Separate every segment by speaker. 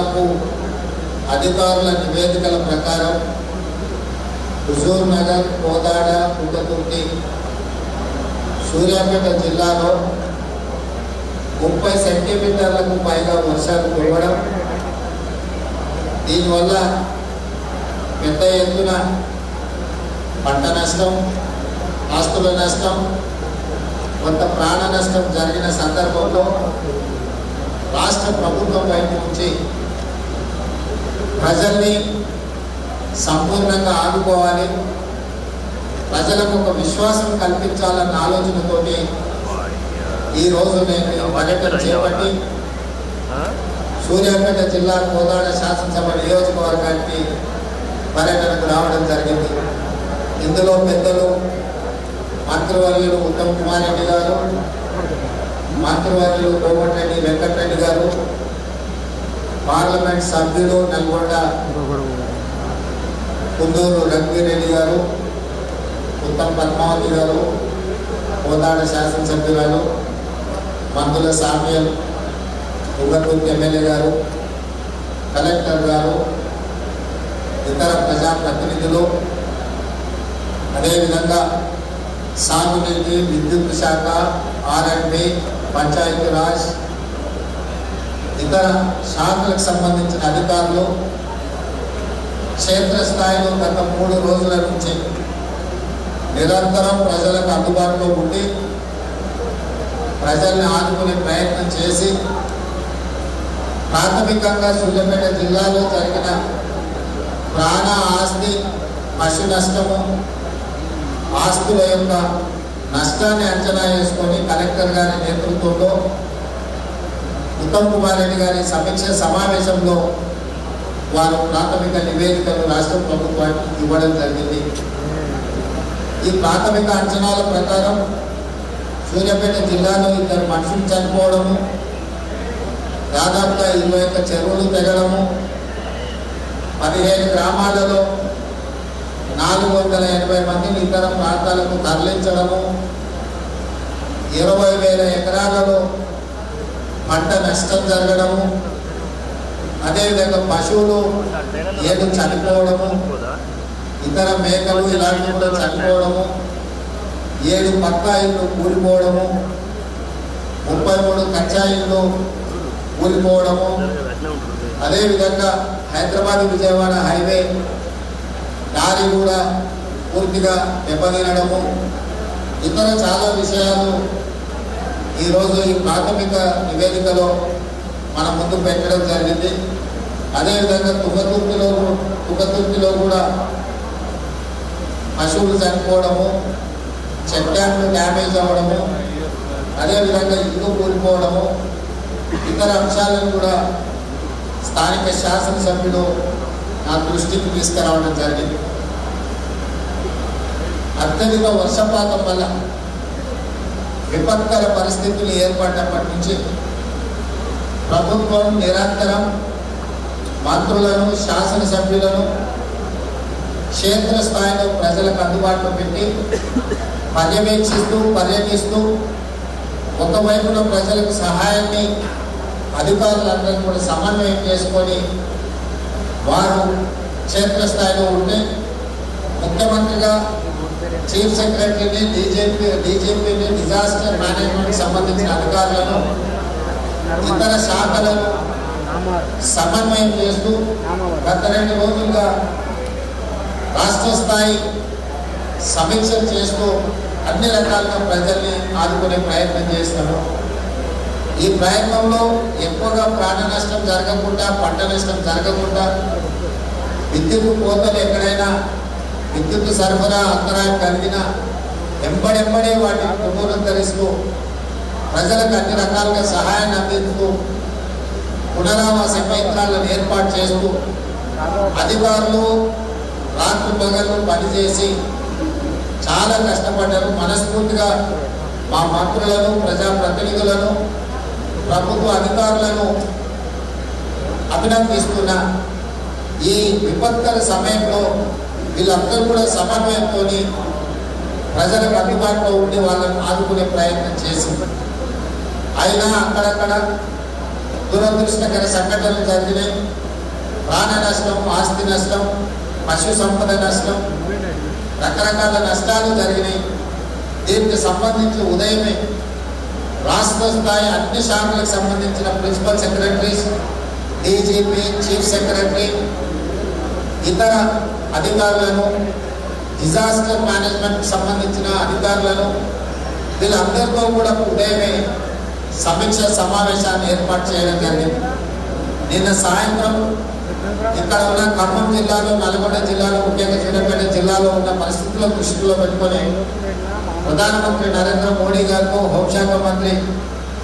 Speaker 1: దాదాపు అధికారుల నివేదికల ప్రకారం హుజూర్ నగర్, కోదాడ, కుంటతుర్తి, సూర్యాపేట జిల్లాలో 30 సెంటీమీటర్లకు పైగా వర్షాలు కురవడం, దీనివల్ల పెద్ద ఎత్తున పంట నష్టం, ఆస్తుల నష్టం, కొంత ప్రాణ నష్టం జరిగిన సందర్భంలో రాష్ట్ర ప్రభుత్వం వైపు నుంచి ప్రజల్ని సంపూర్ణంగా ఆదుకోవాలి, ప్రజలకు ఒక విశ్వాసం కల్పించాలన్న ఆలోచనతోటి ఈరోజు నేను పర్యటన చేపట్టి సూర్యాపేట జిల్లా కోదాడ శాసనసభ నియోజకవర్గానికి పర్యటనకు రావడం జరిగింది. ఇందులో పెద్దలు మంత్రివర్యులు ఉత్తమ్ కుమార్ రెడ్డి గారు, మంత్రివర్యులు కోమటిరెడ్డి వెంకటరెడ్డి గారు, పార్లమెంట్ సభ్యులు నల్గొండ కుందూరు రఘువీరెడ్డి గారు, ఉత్తమ్ పద్మావతి గారు, కోదాడ శాసనసభ్యురాలు మందుల సామ్యం, కుంగతుర్తి ఎమ్మెల్యే గారు, కలెక్టర్ గారు, ఇతర ప్రజాప్రతినిధులు, అదేవిధంగా సాగునీటి, విద్యుత్ శాఖ, R&B, పంచాయతీరాజ్, ఇతర శాఖలకు సంబంధించిన అధికారులు క్షేత్రస్థాయిలో గత 3 రోజుల నుంచి నిరంతరం ప్రజలకు అందుబాటులో ఉండి ప్రజల్ని ఆదుకునే ప్రయత్నం చేసి ప్రాథమికంగా సూర్యాపేట జిల్లాలో జరిగిన ప్రాణ, ఆస్తి, పశు నష్టము, ఆస్తుల యొక్క నష్టాన్ని అంచనా వేసుకొని కలెక్టర్ గారి నేతృత్వంలో ఉత్తమ్ కుమార్ రెడ్డి గారి సమీక్ష సమావేశంలో వారు ప్రాథమిక నివేదికలు రాష్ట్ర ప్రభుత్వానికి ఇవ్వడం జరిగింది. ఈ ప్రాథమిక అంచనాల ప్రకారం సూర్యాపేట జిల్లాలో 2 మనుషులు చనిపోవడము, దాదాపుగా 21 చెరువులు తెగడము, 15 గ్రామాలలో 480 మందిని ఇతర ప్రాంతాలకు తరలించడము, 20,000 ఎకరాలలో పంట నష్టం జరగడము, అదేవిధంగా పశువులు 7 చనిపోవడము, ఇతర మేకలు ఇలాంటివి కూడా చనిపోవడము, 7 పక్కా ఇళ్ళు కూలిపోవడము, 33 కచ్చా ఇళ్ళు కూలిపోవడము, అదేవిధంగా హైదరాబాద్ విజయవాడ హైవే దారి కూడా పూర్తిగా దెబ్బతినడము, ఇతర చాలా విషయాలు ఈరోజు ఈ ప్రాథమిక నివేదికలో మన ముందు పెట్టడం జరిగింది. అదేవిధంగా తుంగతుర్తిలో కూడా పశువులు చనిపోవడము, చెక్ డ్యామ్లు డ్యామేజ్ అవ్వడము, అదేవిధంగా ఇల్లు కూలిపోవడము, ఇతర అంశాలను కూడా స్థానిక శాసనసభ్యులు నా దృష్టికి తీసుకురావడం జరిగింది. అత్యధిక వర్షపాతం వల్ల విపత్కర పరిస్థితులు ఏర్పడినప్పటి నుంచి ప్రభుత్వం నిరంతరం మంత్రులను, శాసనసభ్యులను క్షేత్రస్థాయిలో ప్రజలకు అందుబాటులో పెట్టి పర్యటిస్తూ ఒకవైపున ప్రజలకు సహాయాన్ని అధికారులందరూ కూడా సమన్వయం చేసుకొని వారు క్షేత్రస్థాయిలో ఉంటే ముఖ్యమంత్రిగా చీఫ్ సెక్రటరీని, డీజీపీని, డిజాస్టర్ మేనేజ్మెంట్ సంబంధించిన అధికారులను, ఇతర శాఖలను సమన్వయం చేస్తూ గత 2 రోజులుగా రాష్ట్ర స్థాయి సమీక్షలు చేస్తూ అన్ని రకాలుగా ప్రజల్ని ఆదుకునే ప్రయత్నం చేస్తాను. ఈ ప్రయత్నంలో ఎక్కువగా ప్రాణ నష్టం జరగకుండా, పంట నష్టం జరగకుండా, విద్యుత్ కోతలు ఎక్కడైనా విద్యుత్ సరఫరా అంతరాయం కలిగినా ఎంబడెంబడే వాటిని పునరుద్ధరిస్తూ ప్రజలకు అన్ని రకాలుగా సహాయాన్ని అందిస్తూ పునరావాస కేంద్రాలను ఏర్పాటు చేస్తూ అధికారులు రాత్రి పగళ్ళు పనిచేసి చాలా కష్టపడ్డారు. మనస్ఫూర్తిగా మా మంత్రులను, ప్రజాప్రతినిధులను, ప్రభుత్వ అధికారులను అభినందిస్తున్నా. ఈ విపత్కర సమయంలో వీళ్ళందరూ కూడా సమన్వయంతో ప్రజలకు అందుబాటులో ఉండి వాళ్ళని ఆదుకునే ప్రయత్నం చేసింది. అయినా అక్కడక్కడ దురదృష్టకర సంఘటనలు జరిగినాయి. ప్రాణ నష్టం, ఆస్తి నష్టం, పశు సంపద నష్టం, రకరకాల నష్టాలు జరిగినాయి. దీనికి సంబంధించి ఉదయమే రాష్ట్ర స్థాయి అన్ని శాఖలకు సంబంధించిన principal secretaries, DGP, chief secretary, ఇతర అధికారులను, డిజాస్టర్ మేనేజ్మెంట్కి సంబంధించిన అధికారులను వీళ్ళందరితో కూడా ఉదయమే సమీక్ష సమావేశాన్ని ఏర్పాటు చేయడం జరిగింది. నిన్న సాయంత్రం ఇక్కడ ఉన్న ఖమ్మం జిల్లాలో, నల్గొండ జిల్లాలో, ముఖ్యంగా సూర్యాపేట జిల్లాలో ఉన్న పరిస్థితులను దృష్టిలో పెట్టుకొని ప్రధానమంత్రి నరేంద్ర మోడీ గారితో, హోంశాఖ మంత్రి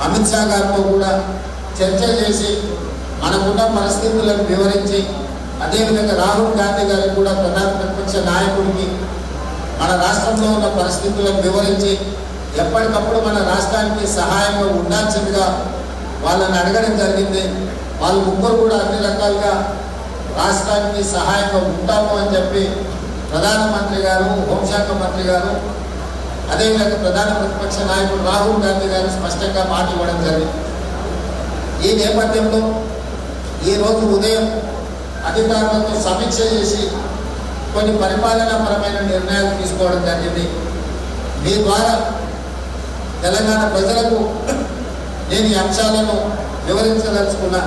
Speaker 1: అమిత్ షా గారితో కూడా చర్చ చేసి మనకున్న పరిస్థితులను వివరించి, అదేవిధంగా రాహుల్ గాంధీ గారికి కూడా ప్రధాన ప్రతిపక్ష నాయకుడికి మన రాష్ట్రంలో ఉన్న పరిస్థితులను వివరించి ఎప్పటికప్పుడు మన రాష్ట్రానికి సహాయంగా ఉండాల్సిందిగా వాళ్ళని అడగడం జరిగింది. వాళ్ళు ముగ్గురు కూడా అన్ని రకాలుగా రాష్ట్రానికి సహాయంగా ఉంటాము అని చెప్పి ప్రధానమంత్రి గారు, హోంశాఖ మంత్రి గారు, అదేవిధంగా ప్రధాన ప్రతిపక్ష నాయకుడు రాహుల్ గాంధీ గారు స్పష్టంగా మాట ఇవ్వడం జరిగింది. ఈ నేపథ్యంలో ఈరోజు ఉదయం అధికారులతో సమీక్ష చేసి కొన్ని పరిపాలనాపరమైన నిర్ణయాలు తీసుకోవడం జరిగింది. మీ ద్వారా తెలంగాణ ప్రజలకు నేను ఈ అంశాలను వివరించదలుచుకున్నా.